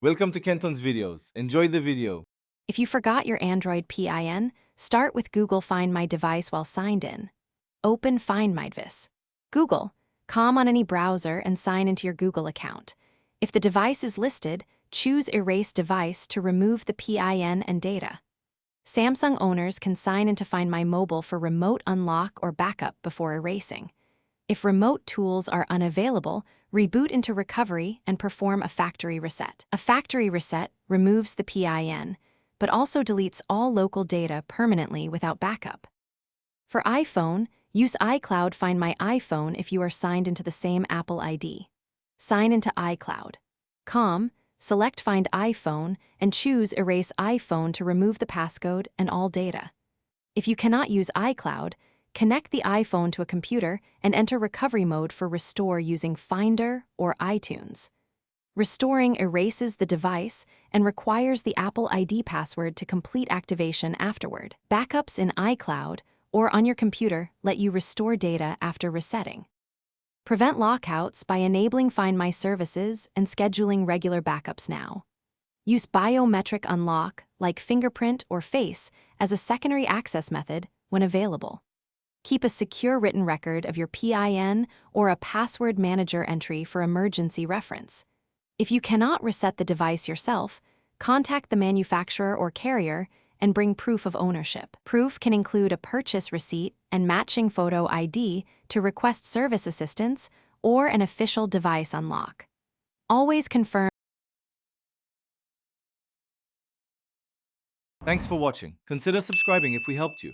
Welcome to Kenton's videos. Enjoy the video. If you forgot your Android PIN, start with Google Find My Device while signed in. Open Find My Device. Google, on any browser and sign into your Google account. If the device is listed, choose Erase Device to remove the PIN and data. Samsung owners can sign into Find My Mobile for remote unlock or backup before erasing. If remote tools are unavailable, reboot into recovery and perform a factory reset. A factory reset removes the PIN, but also deletes all local data permanently without backup. For iPhone, use iCloud Find My iPhone if you are signed into the same Apple ID. Sign into iCloud. Select Find iPhone and choose Erase iPhone to remove the passcode and all data. If you cannot use iCloud, connect the iPhone to a computer and enter recovery mode for restore using Finder or iTunes. Restoring erases the device and requires the Apple ID password to complete activation afterward. Backups in iCloud or on your computer let you restore data after resetting. Prevent lockouts by enabling Find My services and scheduling regular backups now. Use biometric unlock, like fingerprint or face, as a secondary access method when available. Keep a secure written record of your PIN or a password manager entry for emergency reference. If you cannot reset the device yourself, contact the manufacturer or carrier and bring proof of ownership. Proof can include a purchase receipt and matching photo ID to request service assistance or an official device unlock. Always confirm. Thanks for watching. Consider subscribing if we helped you.